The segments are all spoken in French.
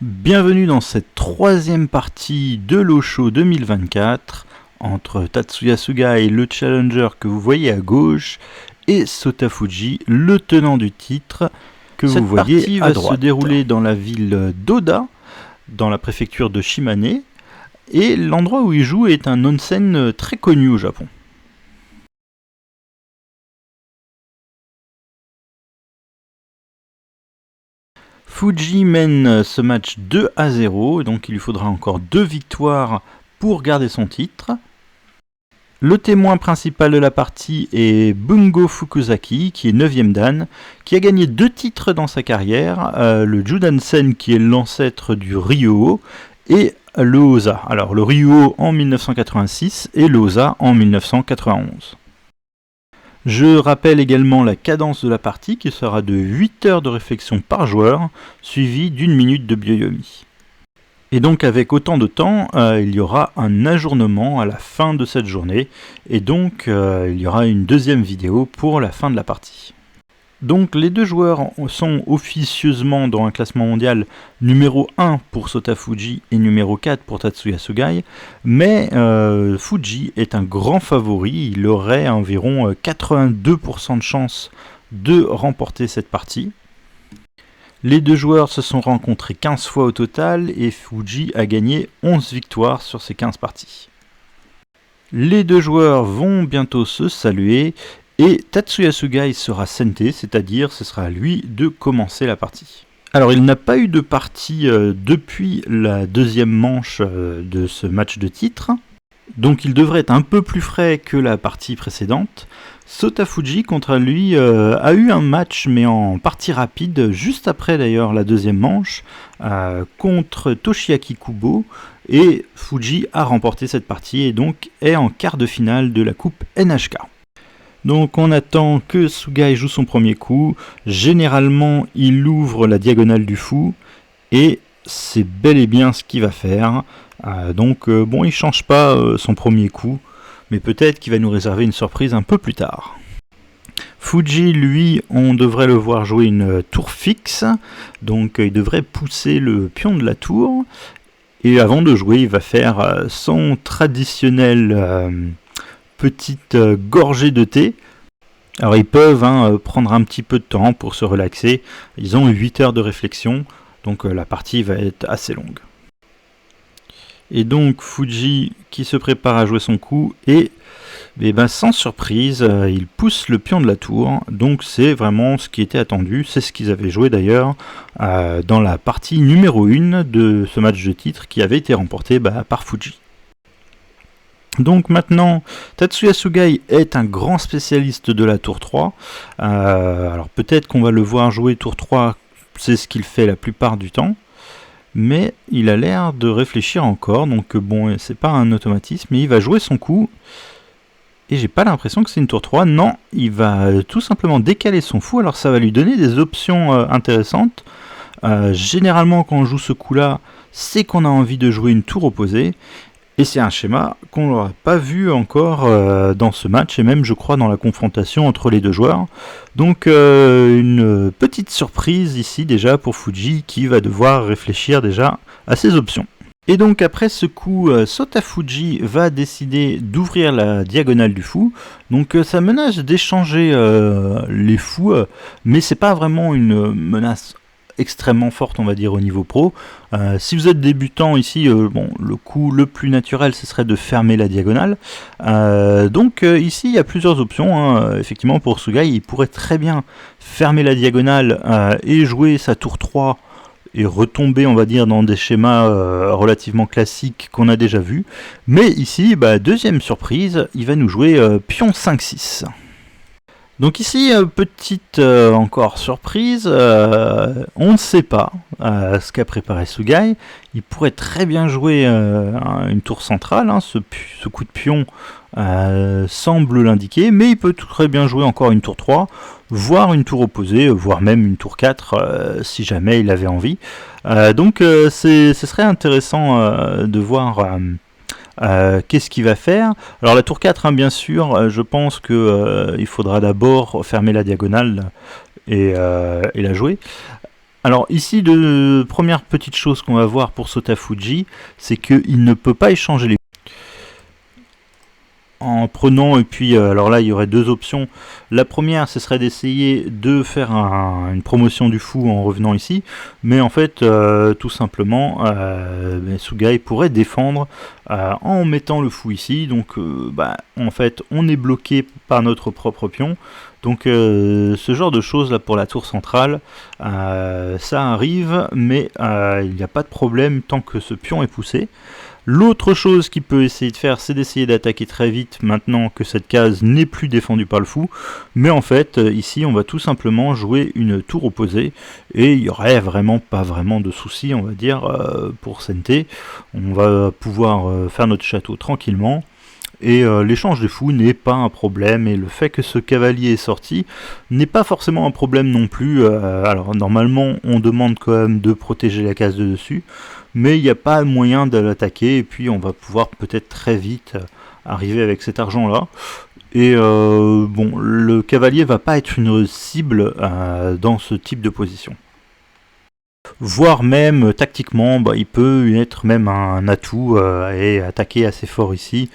Bienvenue dans cette troisième partie de l'Osho 2024 entre Tatsuya Sugai, le challenger que vous voyez à gauche, et Sota Fuji, le tenant du titre que vous voyez à droite. Cette partie va se dérouler dans la ville d'Oda, dans la préfecture de Shimane, et l'endroit où il joue est un onsen très connu au Japon. Fuji mène ce match 2-0, donc il lui faudra encore 2 victoires pour garder son titre. Le témoin principal de la partie est Bungo Fukusaki, qui est 9ème dan, qui a gagné 2 titres dans sa carrière, le Judansen qui est l'ancêtre du Ryuho, et le Osa. Alors le Ryuho en 1986 et le Osa en 1991. Je rappelle également la cadence de la partie qui sera de 8 heures de réflexion par joueur, suivie d'1 minute de byoyomi. Et donc avec autant de temps, il y aura un ajournement à la fin de cette journée, et donc il y aura une deuxième vidéo pour la fin de la partie. Donc les deux joueurs sont officieusement dans un classement mondial numéro 1 pour Sota Fuji et numéro 4 pour Tatsuya Sugai, mais Fuji est un grand favori, il aurait environ 82% de chance de remporter cette partie. Les deux joueurs se sont rencontrés 15 fois au total et Fuji a gagné 11 victoires sur ces 15 parties. Les deux joueurs vont bientôt se saluer. Et Tatsuya Sugai sera senté, c'est-à-dire ce sera à lui de commencer la partie. Alors il n'a pas eu de partie depuis la deuxième manche de ce match de titre, donc il devrait être un peu plus frais que la partie précédente. Sota Fuji, contre lui, a eu un match mais en partie rapide, juste après d'ailleurs la deuxième manche, contre Toshiaki Kubo, et Fuji a remporté cette partie et donc est en quart de finale de la coupe NHK. Donc on attend que Sugai joue son premier coup, généralement il ouvre la diagonale du fou, et c'est bel et bien ce qu'il va faire. Bon, il change pas son premier coup, mais peut-être qu'il va nous réserver une surprise un peu plus tard. Fuji, lui, on devrait le voir jouer une tour fixe, donc il devrait pousser le pion de la tour, et avant de jouer il va faire son traditionnel... petite gorgée de thé. Alors ils peuvent prendre un petit peu de temps pour se relaxer. Ils ont 8 heures de réflexion, donc la partie va être assez longue. Et donc Fuji qui se prépare à jouer son coup et sans surprise, il pousse le pion de la tour. Donc c'est vraiment ce qui était attendu, c'est ce qu'ils avaient joué d'ailleurs dans la partie numéro 1 de ce match de titre qui avait été remporté par Fuji. Donc maintenant, Tatsuya Sugai est un grand spécialiste de la tour 3. Alors peut-être qu'on va le voir jouer tour 3, c'est ce qu'il fait la plupart du temps. Mais il a l'air de réfléchir encore, donc bon, c'est pas un automatisme, mais il va jouer son coup. Et j'ai pas l'impression que c'est une tour 3, non, il va tout simplement décaler son fou, alors ça va lui donner des options intéressantes. Généralement quand on joue ce coup-là, c'est qu'on a envie de jouer une tour opposée. Et c'est un schéma qu'on n'aura pas vu encore dans ce match, et même je crois dans la confrontation entre les deux joueurs. Donc une petite surprise ici déjà pour Fuji qui va devoir réfléchir déjà à ses options. Et donc après ce coup, Sota Fuji va décider d'ouvrir la diagonale du fou. Donc ça menace d'échanger les fous, mais c'est pas vraiment une menace extrêmement forte, on va dire, au niveau pro. Si vous êtes débutant ici, le coup le plus naturel ce serait de fermer la diagonale. Ici il y a plusieurs options. Effectivement pour Sugai, il pourrait très bien fermer la diagonale et jouer sa tour 3 et retomber, on va dire, dans des schémas relativement classiques qu'on a déjà vus. Mais ici, deuxième surprise, il va nous jouer pion 5-6. Donc ici, petite encore surprise, on ne sait pas ce qu'a préparé Sugai. Il pourrait très bien jouer une tour centrale, ce coup de pion semble l'indiquer, mais il peut très bien jouer encore une tour 3, voire une tour opposée, voire même une tour 4 si jamais il avait envie. Ce serait intéressant de voir... qu'est-ce qu'il va faire? Alors la tour 4, bien sûr, je pense qu'il faudra d'abord fermer la diagonale et la jouer. Alors ici, de première petite chose qu'on va voir pour Sotafuji, c'est qu'il ne peut pas échanger les en prenant, et puis alors là il y aurait deux options. La première, ce serait d'essayer de faire une promotion du fou en revenant ici, mais en fait tout simplement Sugai pourrait défendre en mettant le fou ici, donc en fait on est bloqué par notre propre pion. Donc ce genre de choses là pour la tour centrale, ça arrive, mais il n'y a pas de problème tant que ce pion est poussé. L'autre chose qu'il peut essayer de faire, c'est d'essayer d'attaquer très vite maintenant que cette case n'est plus défendue par le fou. Mais en fait, ici, on va tout simplement jouer une tour opposée. Et il n'y aurait vraiment pas vraiment de soucis, on va dire, pour Sente. On va pouvoir faire notre château tranquillement. Et l'échange de fous n'est pas un problème, et le fait que ce cavalier est sorti n'est pas forcément un problème non plus. Alors normalement on demande quand même de protéger la case de dessus, mais il n'y a pas moyen de l'attaquer, et puis on va pouvoir peut-être très vite arriver avec cet argent là. Et bon, le cavalier va pas être une cible dans ce type de position. Voire même tactiquement, il peut être même un atout et attaquer assez fort ici.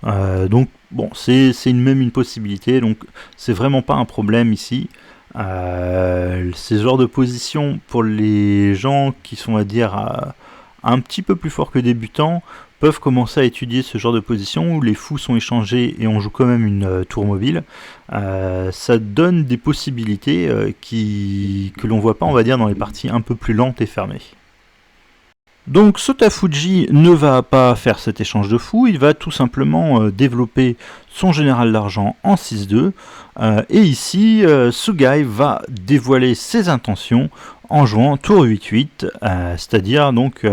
Donc bon, c'est même une possibilité, donc c'est vraiment pas un problème ici. Ces genres de positions pour les gens qui sont, à dire, un petit peu plus forts que débutants, peuvent commencer à étudier ce genre de position où les fous sont échangés et on joue quand même une tour mobile. Ça donne des possibilités que l'on voit pas, on va dire, dans les parties un peu plus lentes et fermées. Donc Sotafuji ne va pas faire cet échange de fous, il va tout simplement développer son général d'argent en 6-2, et ici Sugai va dévoiler ses intentions en jouant tour 8-8, c'est-à-dire donc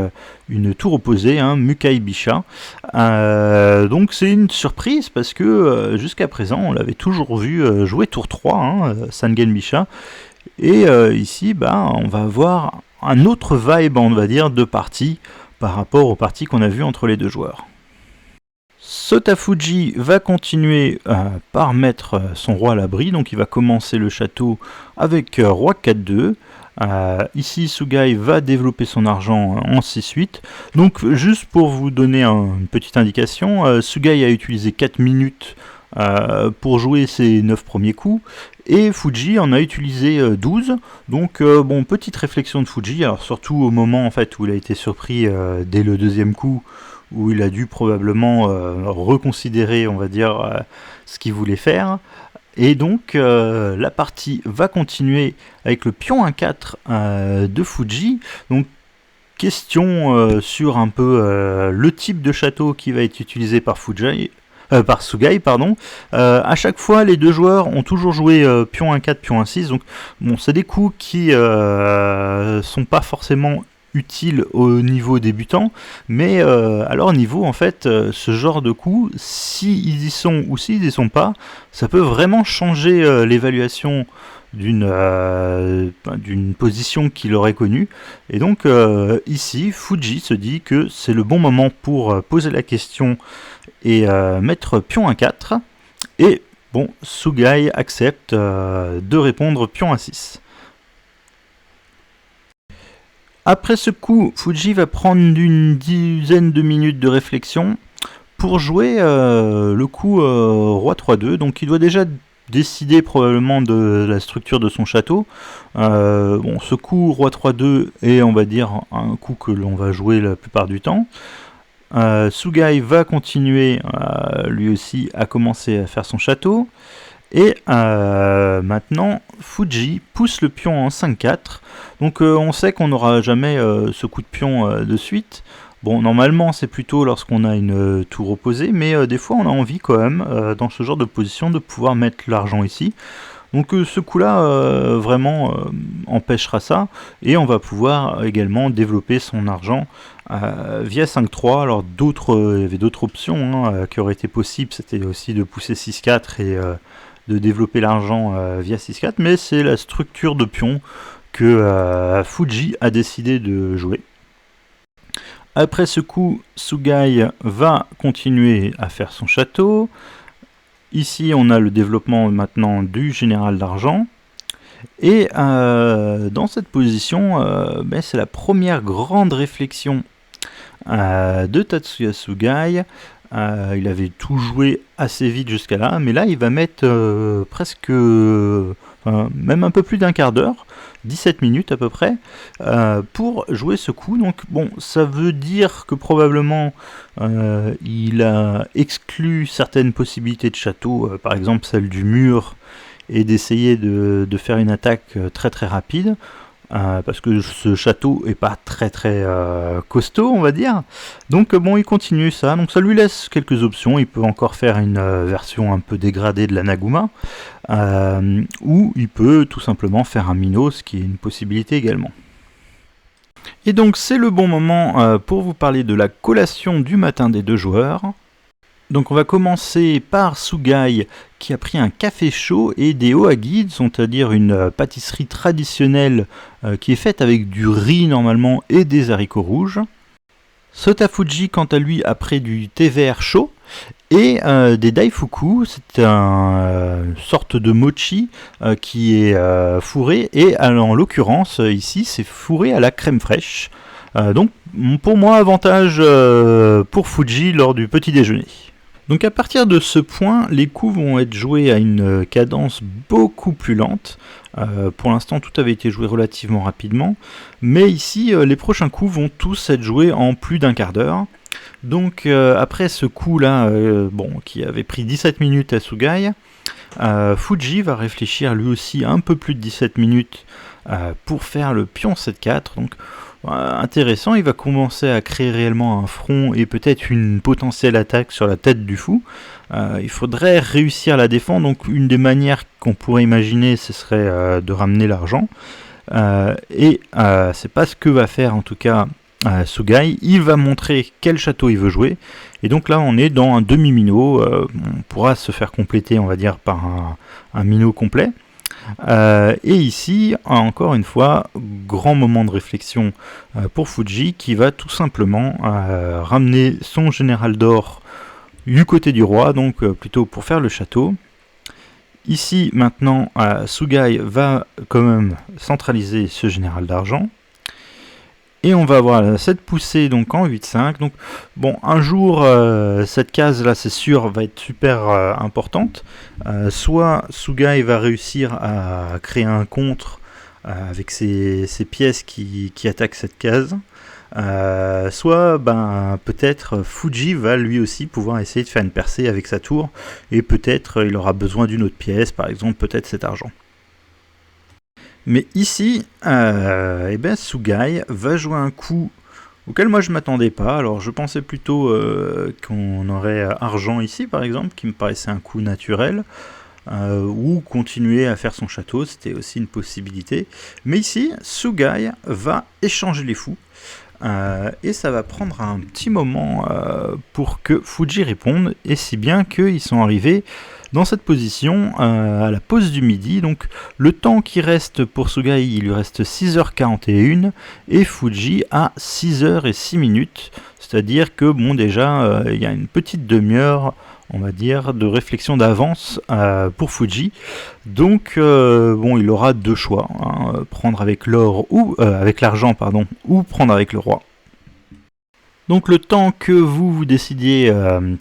une tour opposée, Mukai Bisha. Donc c'est une surprise parce que jusqu'à présent on l'avait toujours vu jouer tour 3, Sangen Bisha, et ici on va avoir un autre vibe, on va dire, de partie par rapport aux parties qu'on a vues entre les deux joueurs. Sotafuji va continuer par mettre son roi à l'abri, donc il va commencer le château avec roi 4-2. Ici Sugai va développer son argent en 6-8. Donc juste pour vous donner une petite indication, Sugai a utilisé 4 minutes pour jouer ses 9 premiers coups, et Fuji en a utilisé 12. Donc bon, petite réflexion de Fuji, alors surtout au moment en fait où il a été surpris dès le deuxième coup, où il a dû probablement reconsidérer, on va dire, ce qu'il voulait faire. Et donc la partie va continuer avec le pion 1-4 de Fuji. Donc question sur un peu le type de château qui va être utilisé par Sugai, pardon. À chaque fois, les deux joueurs ont toujours joué pion 1-4, pion 1-6. Donc, bon, c'est des coups qui sont pas forcément utiles au niveau débutant, mais à leur niveau, en fait, ce genre de coups, s'ils y sont ou s'ils y sont pas, ça peut vraiment changer l'évaluation d'une position qu'il aurait connue. Et donc ici, Fuji se dit que c'est le bon moment pour poser la question et mettre pion 1-4, et bon, Sugai accepte de répondre pion 1-6. Après ce coup, Fuji va prendre une dizaine de minutes de réflexion pour jouer le coup roi 3-2, donc il doit déjà décider probablement de la structure de son château. Bon, ce coup roi 3-2 est, on va dire, un coup que l'on va jouer la plupart du temps. Sugai va continuer lui aussi à commencer à faire son château, et maintenant Fuji pousse le pion en 5-4, donc on sait qu'on n'aura jamais ce coup de pion de suite. Bon, normalement c'est plutôt lorsqu'on a une tour opposée, mais des fois on a envie quand même dans ce genre de position de pouvoir mettre l'argent ici. Donc ce coup-là vraiment empêchera ça, et on va pouvoir également développer son argent via 5-3. Alors il y avait d'autres options qui auraient été possibles, c'était aussi de pousser 6-4 et de développer l'argent via 6-4, mais c'est la structure de pion que Fuji a décidé de jouer. Après ce coup, Sugai va continuer à faire son château. Ici, on a le développement maintenant du général d'argent. Et dans cette position, c'est la première grande réflexion de Tatsuya Sugai. Il avait tout joué assez vite jusqu'à là, mais là il va mettre presque, même un peu plus d'un quart d'heure, 17 minutes à peu près, pour jouer ce coup. Donc bon, ça veut dire que probablement il a exclu certaines possibilités de château, par exemple celle du mur, et d'essayer de faire une attaque très très rapide. Parce que ce château est pas très très costaud, on va dire. Donc bon, il continue ça. Donc ça lui laisse quelques options. Il peut encore faire une version un peu dégradée de la Naguma, ou il peut tout simplement faire un Mino, ce qui est une possibilité également. Et donc c'est le bon moment pour vous parler de la collation du matin des deux joueurs. Donc on va commencer par Sugai qui a pris un café chaud et des ohagi, c'est-à-dire une pâtisserie traditionnelle qui est faite avec du riz normalement et des haricots rouges. Sotafuji quant à lui a pris du thé vert chaud et des daifuku, c'est une sorte de mochi qui est fourré, et en l'occurrence ici c'est fourré à la crème fraîche. Donc pour moi avantage pour Fuji lors du petit déjeuner. Donc à partir de ce point, les coups vont être joués à une cadence beaucoup plus lente. Pour l'instant, tout avait été joué relativement rapidement, mais ici, les prochains coups vont tous être joués en plus d'un quart d'heure. Donc après ce coup-là, qui avait pris 17 minutes à Sugai, Fuji va réfléchir lui aussi un peu plus de 17 minutes pour faire le pion 7-4. Donc intéressant, il va commencer à créer réellement un front et peut-être une potentielle attaque sur la tête du fou. Il faudrait réussir à la défendre, donc une des manières qu'on pourrait imaginer, ce serait de ramener l'argent. Et c'est pas ce que va faire en tout cas Sugai. Il va montrer quel château il veut jouer. Et donc là on est dans un demi-minot, on pourra se faire compléter on va dire par un minot complet. Et ici, encore une fois, grand moment de réflexion pour Fuji qui va tout simplement ramener son général d'or du côté du roi, donc plutôt pour faire le château. Ici, maintenant, Sugai va quand même centraliser ce général d'argent. Et on va avoir cette poussée donc en 8-5. Donc bon, un jour, cette case là, c'est sûr, va être super importante. Soit Sugai va réussir à créer un contre avec ses pièces qui attaquent cette case. Soit peut-être Fuji va lui aussi pouvoir essayer de faire une percée avec sa tour. Et peut-être il aura besoin d'une autre pièce, par exemple peut-être cet argent. Mais ici, Sugai va jouer un coup auquel moi je m'attendais pas. Alors je pensais plutôt qu'on aurait argent ici par exemple, qui me paraissait un coup naturel, ou continuer à faire son château, c'était aussi une possibilité. Mais ici, Sugai va échanger les fous. Et ça va prendre un petit moment pour que Fuji réponde, et si bien qu'ils sont arrivés dans cette position à la pause du midi. Donc le temps qui reste pour Sugai, il lui reste 6h41 et Fuji a 6h06, c'est-à-dire que bon déjà il y a une petite demi-heure on va dire de réflexion d'avance pour Fuji. Donc il aura deux choix, prendre avec l'or ou avec l'argent pardon, ou prendre avec le roi. Donc le temps que vous décidiez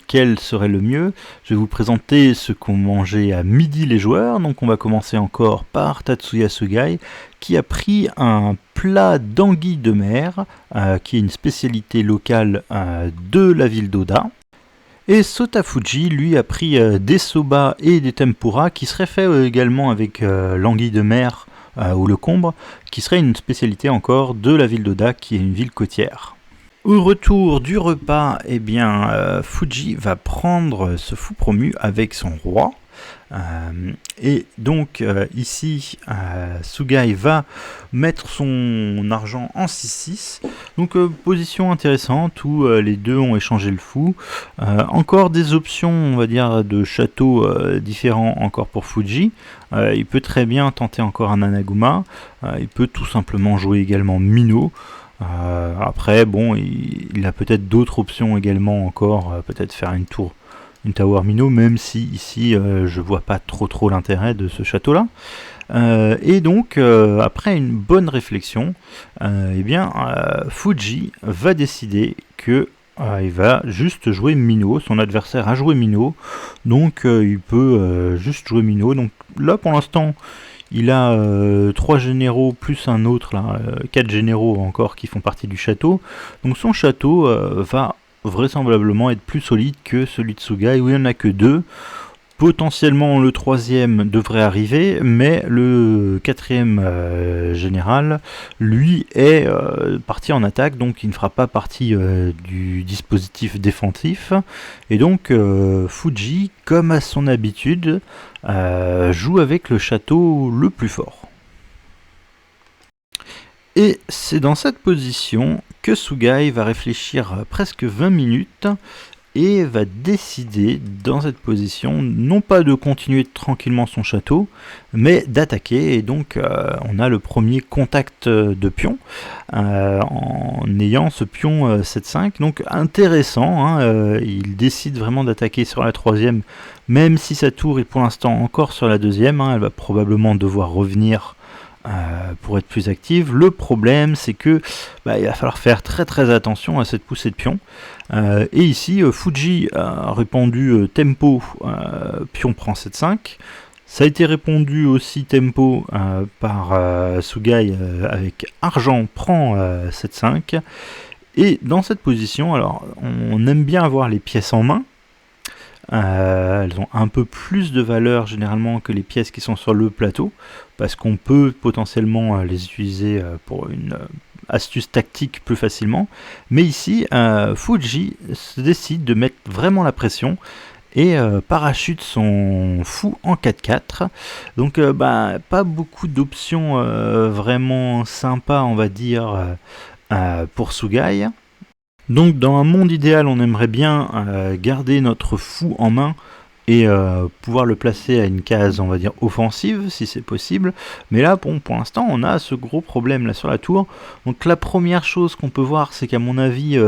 quel serait le mieux, je vais vous présenter ce qu'ont mangé à midi les joueurs. Donc on va commencer encore par Tatsuya Sugai qui a pris un plat d'anguille de mer qui est une spécialité locale de la ville d'Oda. Et Sotafuji lui a pris des soba et des tempura qui seraient faits également avec l'anguille de mer ou le combre, qui serait une spécialité encore de la ville d'Oda qui est une ville côtière. Au retour du repas, Fuji va prendre ce fou promu avec son roi. Et donc ici, Sugai va mettre son argent en 6-6. Donc position intéressante où les deux ont échangé le fou. Encore des options, on va dire, de châteaux différents encore pour Fuji. Il peut très bien tenter encore un Anaguma. Il peut tout simplement jouer également Mino. Après, bon, il a peut-être d'autres options également encore, peut-être faire une tour une tower minot, même si ici je vois pas trop l'intérêt de ce château là. Et donc après une bonne réflexion, Fuji va décider que il va juste jouer minot. Son adversaire a joué minot, donc il peut juste jouer minot. Donc là pour l'instant il a 3 généraux plus un autre, là, 4 généraux encore qui font partie du château. Donc son château va vraisemblablement être plus solide que celui de Sugai, où il n'y en a que 2. Potentiellement le 3e devrait arriver, mais le 4e général, lui, est parti en attaque, donc il ne fera pas partie du dispositif défensif. Et donc Fuji, comme à son habitude, joue avec le château le plus fort. Et c'est dans cette position que Sugai va réfléchir presque 20 minutes et va décider dans cette position non pas de continuer tranquillement son château, mais d'attaquer. Et donc on a le premier contact de pion en ayant ce pion 7-5, donc intéressant, hein, il décide vraiment d'attaquer sur la 3e, même si sa tour est pour l'instant encore sur la 2e, hein, elle va probablement devoir revenir pour être plus active. Le problème c'est que il va falloir faire très attention à cette poussée de pion. Et ici Fuji a répondu tempo, pion prend 7-5. Ça a été répondu aussi tempo par Sugai avec argent prend 7-5. Et dans cette position, alors on aime bien avoir les pièces en main. Elles ont un peu plus de valeur généralement que les pièces qui sont sur le plateau, parce qu'on peut potentiellement les utiliser pour une astuce tactique plus facilement. Mais ici, Fuji se décide de mettre vraiment la pression et parachute son fou en 4-4. Donc pas beaucoup d'options vraiment sympas, on va dire, pour Sugai. Donc dans un monde idéal, on aimerait bien garder notre fou en main et pouvoir le placer à une case, on va dire, offensive, si c'est possible. Mais là, bon, pour l'instant, on a ce gros problème là sur la tour. Donc la première chose qu'on peut voir, c'est qu'à mon avis,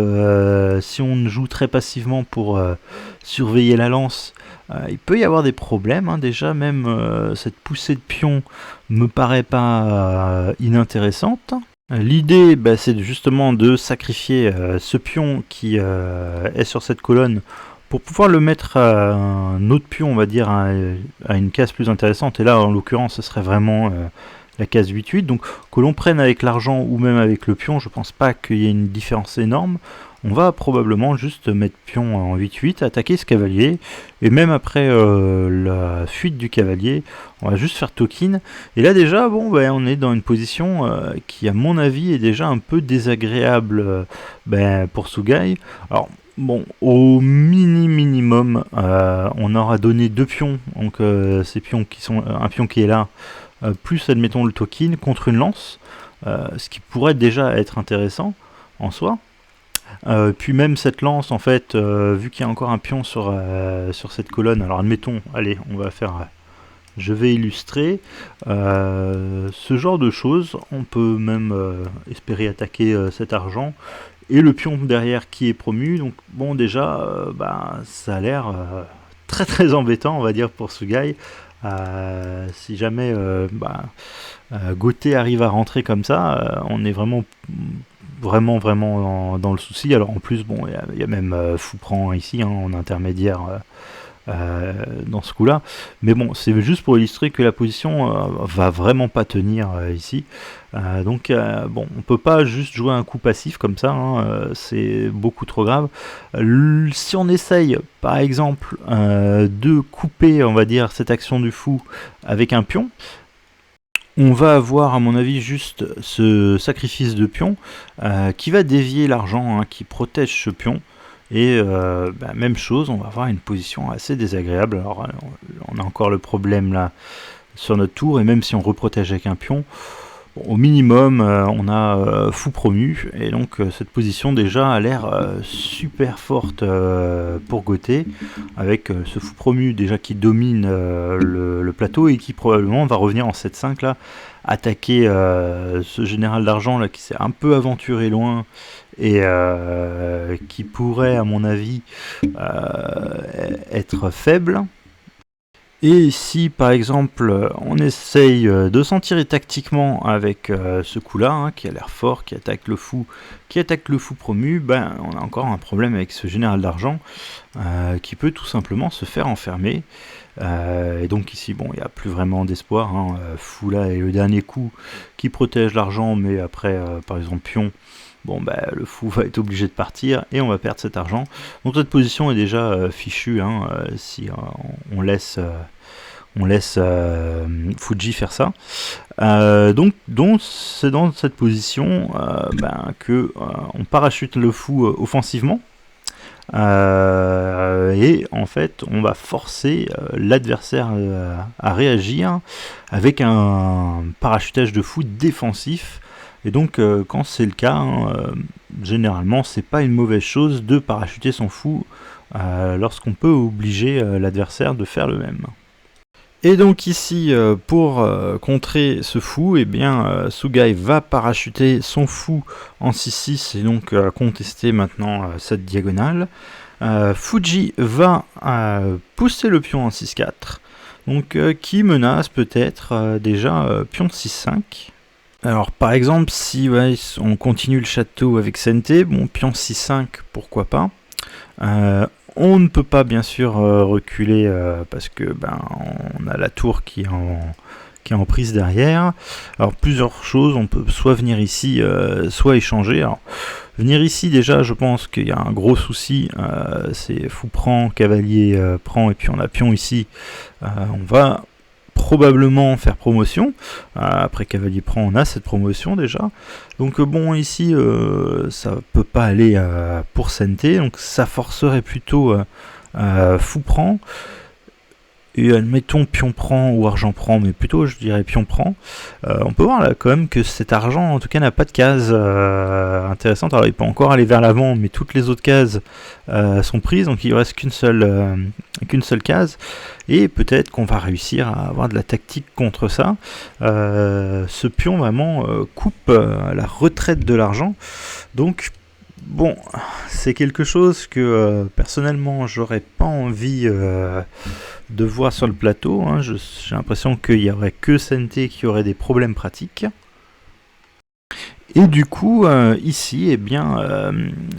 si on joue très passivement pour surveiller la lance, il peut y avoir des problèmes, hein. Déjà, même cette poussée de pion me paraît pas inintéressante. L'idée, c'est justement de sacrifier ce pion qui est sur cette colonne pour pouvoir le mettre à un autre pion, on va dire, à une case plus intéressante. Et là, en l'occurrence, ce serait vraiment la case 8-8. Donc, que l'on prenne avec l'argent ou même avec le pion, je pense pas qu'il y ait une différence énorme. On va probablement juste mettre pion en 8-8, attaquer ce cavalier, et même après la fuite du cavalier, on va juste faire token. Et là déjà, bon, on est dans une position qui, à mon avis, est déjà un peu désagréable pour Sugai. Alors, bon, au minimum, on aura donné 2 pions, donc ces pions qui sont un pion qui est là, plus admettons le token contre une lance, ce qui pourrait déjà être intéressant en soi. Puis même cette lance, en fait, vu qu'il y a encore un pion sur cette colonne, alors admettons, allez, on va faire, je vais illustrer, ce genre de choses, on peut même espérer attaquer cet argent, et le pion derrière qui est promu, donc bon déjà, ça a l'air très embêtant, on va dire, pour Sugai. Si jamais Gauthier arrive à rentrer comme ça, on est vraiment dans le souci. Alors en plus, bon, il y a même Fouprand ici, hein, en intermédiaire dans ce coup-là. Mais bon, c'est juste pour illustrer que la position va vraiment pas tenir ici. Donc bon, on peut pas juste jouer un coup passif comme ça, hein, c'est beaucoup trop grave. Si on essaye, par exemple, de couper, on va dire, cette action du fou avec un pion, on va avoir, à mon avis, juste ce sacrifice de pion qui va dévier l'argent, hein, qui protège ce pion. Et même chose, on va avoir une position assez désagréable. Alors on a encore le problème là sur notre tour, et même si on reprotège avec un pion, Bon, au minimum, on a fou promu, et donc cette position déjà a l'air super forte pour Gauthier, avec ce fou promu déjà qui domine le plateau et qui probablement va revenir en 7-5 là, attaquer ce général d'argent là qui s'est un peu aventuré loin et qui pourrait à mon avis être faible. Et si par exemple on essaye de s'en tirer tactiquement avec ce coup-là, hein, qui a l'air fort, qui attaque le fou promu, ben on a encore un problème avec ce général d'argent qui peut tout simplement se faire enfermer. Et donc ici, bon, il n'y a plus vraiment d'espoir. Hein. Fou là est le dernier coup qui protège l'argent, mais après, par exemple, pion. Bon, bah, le fou va être obligé de partir et on va perdre cet argent. Donc cette position est déjà fichue hein, si on laisse Fuji faire ça. Donc c'est dans cette position que on parachute le fou offensivement. Et en fait on va forcer l'adversaire à réagir avec un parachutage de fou défensif. Et donc quand c'est le cas, hein, généralement c'est pas une mauvaise chose de parachuter son fou lorsqu'on peut obliger l'adversaire de faire le même. Et donc ici, pour contrer ce fou, eh bien, Sugai va parachuter son fou en 6-6 et donc contester maintenant cette diagonale. Fuji va pousser le pion en 6-4, donc qui menace peut-être déjà pion 6-5. Alors par exemple, si on continue le château avec Sente, bon, pion 6-5, pourquoi pas. On ne peut pas bien sûr reculer parce que on a la tour qui est en prise derrière. Alors plusieurs choses, on peut soit venir ici, soit échanger. Alors, venir ici déjà, je pense qu'il y a un gros souci, c'est fou prend, cavalier prend, et puis on a pion ici. On va probablement faire promotion. Après cavalier prend, on a cette promotion déjà. Donc bon, ici ça peut pas aller pour Sente, donc ça forcerait plutôt fou prend. Et admettons pion prend ou argent prend, mais plutôt je dirais pion prend. On peut voir là quand même que cet argent en tout cas n'a pas de case intéressante. Alors il peut encore aller vers l'avant, mais toutes les autres cases sont prises, donc il ne reste qu'une seule case. Et peut-être qu'on va réussir à avoir de la tactique contre ça. Ce pion vraiment coupe la retraite de l'argent. Donc bon, c'est quelque chose que personnellement j'aurais pas envie de voir sur le plateau. Hein. J'ai l'impression qu'il n'y aurait que Sente qui aurait des problèmes pratiques. Et du coup, ici, eh bien,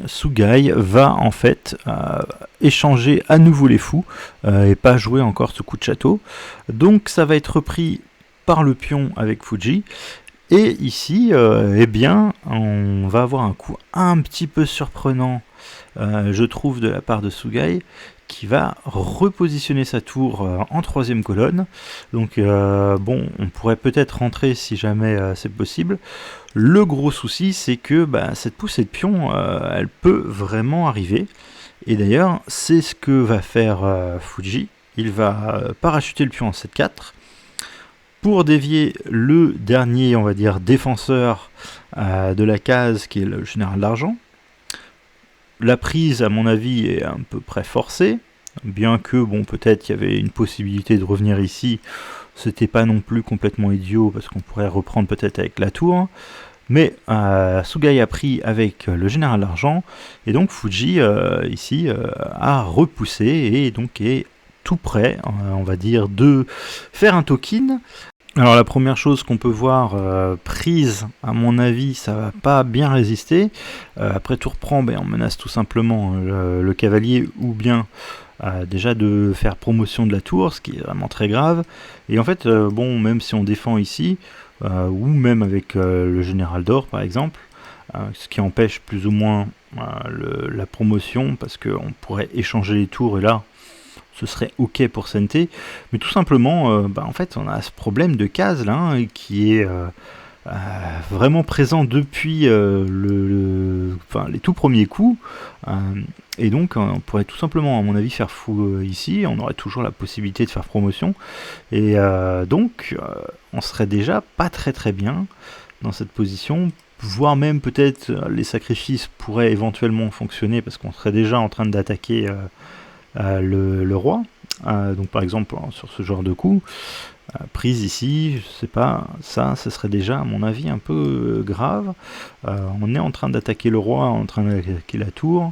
Sugai va en fait échanger à nouveau les fous et pas jouer encore ce coup de château. Donc ça va être repris par le pion avec Fuji. Et ici, eh bien, on va avoir un coup un petit peu surprenant, je trouve, de la part de Sugai, qui va repositionner sa tour en troisième colonne. Donc bon, on pourrait peut-être rentrer si jamais c'est possible. Le gros souci, c'est que cette poussée de pion, elle peut vraiment arriver. Et d'ailleurs, c'est ce que va faire Fuji. Il va parachuter le pion en 7-4 pour dévier le dernier, on va dire, défenseur de la case, qui est le général d'argent. La prise, à mon avis, est à peu près forcée, bien que, bon, peut-être qu'il y avait une possibilité de revenir ici. C'était pas non plus complètement idiot, parce qu'on pourrait reprendre peut-être avec la tour. Mais Sugai a pris avec le général d'argent, et donc Fuji, ici, a repoussé, et donc est tout prêt, on va dire, de faire un token. Alors la première chose qu'on peut voir, prise, à mon avis, ça va pas bien résister. Après tour prend, on menace tout simplement le cavalier, ou bien déjà de faire promotion de la tour, ce qui est vraiment très grave. Et en fait, bon, même si on défend ici, ou même avec le général d'or par exemple, ce qui empêche plus ou moins la promotion, parce qu'on pourrait échanger les tours, et là, ce serait ok pour Sente, mais tout simplement, en fait, on a ce problème de case là, hein, qui est vraiment présent depuis les tout premiers coups, et donc on pourrait tout simplement, à mon avis, faire fou ici, on aurait toujours la possibilité de faire promotion, et donc on serait déjà pas très très bien. dans cette position, voire même peut-être les sacrifices pourraient éventuellement fonctionner parce qu'on serait déjà en train d'attaquer le roi. Donc par exemple sur ce genre de coup, prise ici, je sais pas, ça ce serait déjà à mon avis un peu grave. On est en train d'attaquer le roi, en train d'attaquer la tour,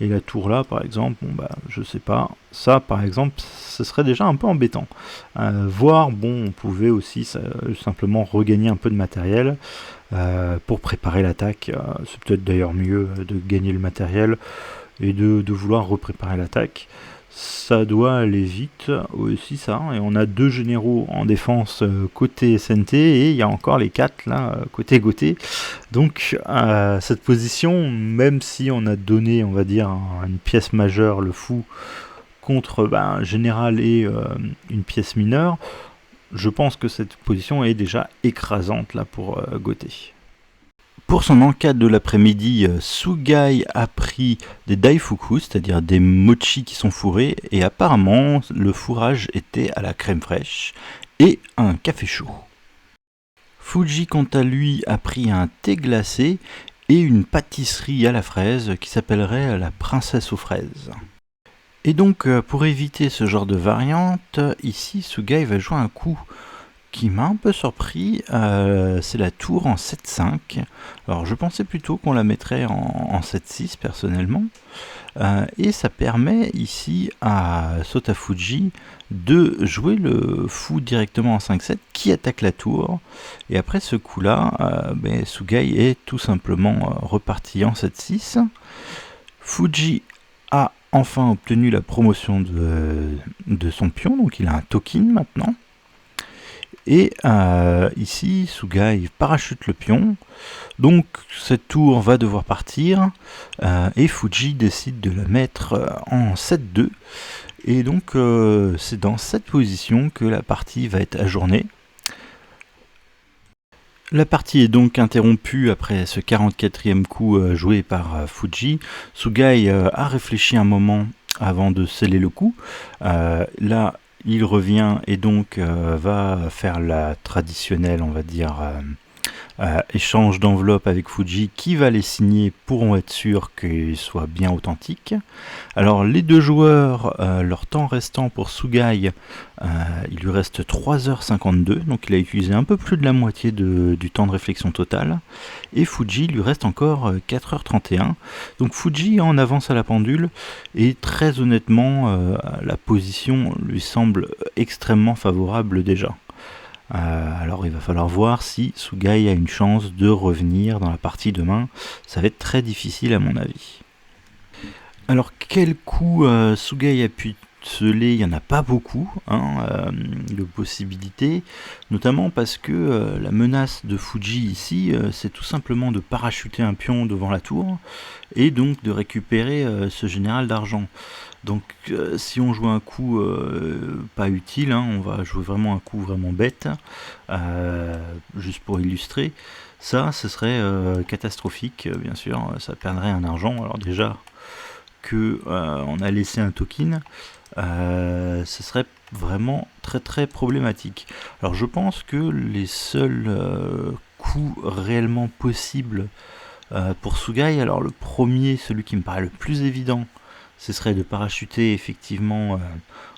et la tour là par exemple, bon bah je sais pas, ça par exemple ce serait déjà un peu embêtant. Voire bon, on pouvait aussi simplement regagner un peu de matériel pour préparer l'attaque. C'est peut-être d'ailleurs mieux de gagner le matériel et de vouloir repréparer l'attaque. Ça doit aller vite aussi ça, et on a 2 généraux en défense côté SNT, et il y a encore les 4 là côté Gothé. Donc cette position, même si on a donné on va dire une pièce majeure, le fou, contre un général et une pièce mineure, je pense que cette position est déjà écrasante là pour Gothé. Pour son encadre de l'après-midi, Sugai a pris des daifuku, c'est-à-dire des mochis qui sont fourrés, et apparemment le fourrage était à la crème fraîche et un café chaud. Fuji, quant à lui, a pris un thé glacé et une pâtisserie à la fraise qui s'appellerait la princesse aux fraises. Et donc, pour éviter ce genre de variante, ici, Sugai va jouer un coup qui m'a un peu surpris, c'est la tour en 7-5. Alors je pensais plutôt qu'on la mettrait en 7-6 personnellement, et ça permet ici à Sotafuji de jouer le fou directement en 5-7 qui attaque la tour, et après ce coup là, Sugai est tout simplement reparti en 7-6. Fuji a enfin obtenu la promotion de son pion, donc il a un token maintenant. Et ici, Sugai parachute le pion, donc cette tour va devoir partir, et Fuji décide de la mettre en 7-2, et donc c'est dans cette position que la partie va être ajournée. La partie est donc interrompue après ce 44e coup joué par Fuji. Sugai a réfléchi un moment avant de sceller le coup. Là, il revient et donc va faire la traditionnelle, on va dire, échange d'enveloppes avec Fuji, qui va les signer pour être sûr qu'ils soient bien authentiques. Alors les deux joueurs, leur temps restant pour Sugai, il lui reste 3h52, donc il a utilisé un peu plus de la moitié du temps de réflexion total, et Fuji lui reste encore 4h31, donc Fuji en avance à la pendule, et très honnêtement, la position lui semble extrêmement favorable déjà. Alors il va falloir voir si Sugai a une chance de revenir dans la partie demain, ça va être très difficile à mon avis. Alors quel coup Sugai a pu sceller, il n'y en a pas beaucoup de possibilités, notamment parce que la menace de Fuji ici, c'est tout simplement de parachuter un pion devant la tour, et donc de récupérer ce général d'argent. Donc si on joue un coup pas utile, on va jouer vraiment un coup vraiment bête, juste pour illustrer, ça ce serait catastrophique, bien sûr, ça perdrait un argent. Alors déjà que on a laissé un token, ce serait vraiment très très problématique. Alors je pense que les seuls coups réellement possibles pour Sugai, alors le premier, celui qui me paraît le plus évident, ce serait de parachuter effectivement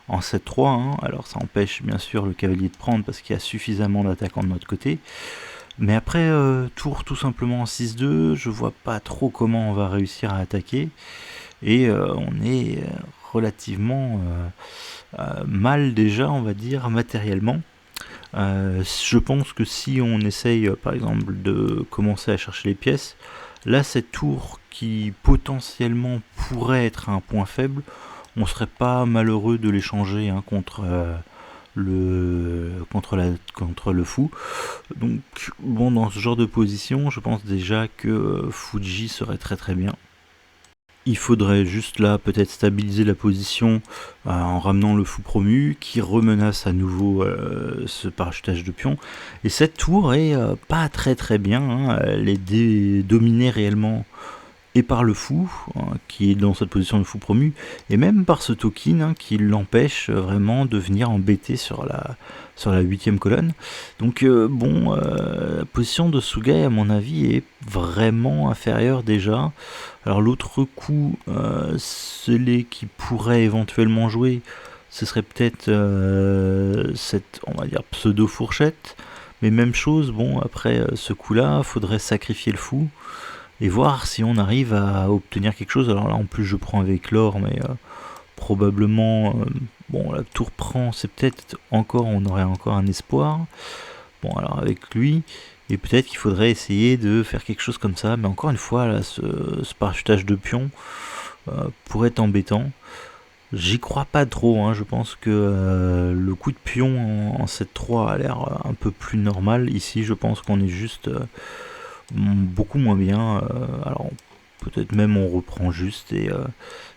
en 7-3, alors ça empêche bien sûr le cavalier de prendre parce qu'il y a suffisamment d'attaquants de notre côté, mais après tour tout simplement en 6-2, je vois pas trop comment on va réussir à attaquer, et on est relativement mal déjà, on va dire, matériellement. Je pense que si on essaye par exemple de commencer à chercher les pièces, là cette tour qui potentiellement pourrait être un point faible, on serait pas malheureux de l'échanger contre le fou. Donc bon, dans ce genre de position, je pense déjà que Fuji serait très très bien. Il faudrait juste là peut-être stabiliser la position en ramenant le fou promu qui remenace à nouveau ce parachutage de pions. Et cette tour est pas très très bien, elle est dominée réellement et par le fou, qui est dans cette position de fou promu, et même par ce token qui l'empêche vraiment de venir embêter sur la 8ème colonne. Donc la position de Sugai à mon avis est vraiment inférieure déjà. Alors l'autre coup, celui qui pourrait éventuellement jouer, ce serait peut-être cette, on va dire, pseudo-fourchette. Mais même chose, après ce coup-là, faudrait sacrifier le fou et voir si on arrive à obtenir quelque chose. Alors là, en plus, je prends avec l'or, mais probablement, la tour prend, c'est peut-être encore, on aurait encore un espoir. Bon, alors avec lui, et peut-être qu'il faudrait essayer de faire quelque chose comme ça, mais encore une fois, là, ce parachutage de pion pourrait être embêtant. J'y crois pas trop, je pense que le coup de pion en 7-3 a l'air un peu plus normal. Ici, je pense qu'on est juste beaucoup moins bien. Alors, peut-être même on reprend juste et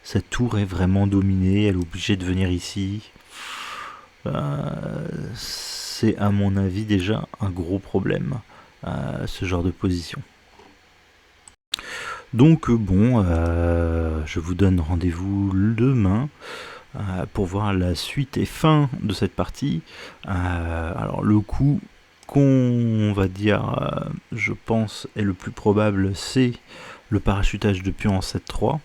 cette tour est vraiment dominée, elle est obligée de venir ici. C'est à mon avis déjà un gros problème, ce genre de position. Donc je vous donne rendez-vous demain pour voir la suite et fin de cette partie. Alors le coup qu'on va dire, je pense, est le plus probable, c'est le parachutage de pion en 7-3.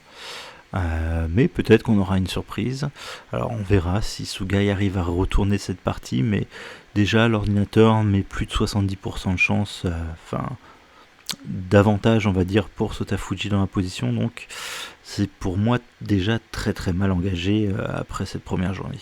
Mais peut-être qu'on aura une surprise. Alors on verra si Sugai arrive à retourner cette partie, mais déjà l'ordinateur met plus de 70% de chance, d'avantage on va dire pour Sotafuji dans la position, donc c'est pour moi déjà très très mal engagé après cette première journée.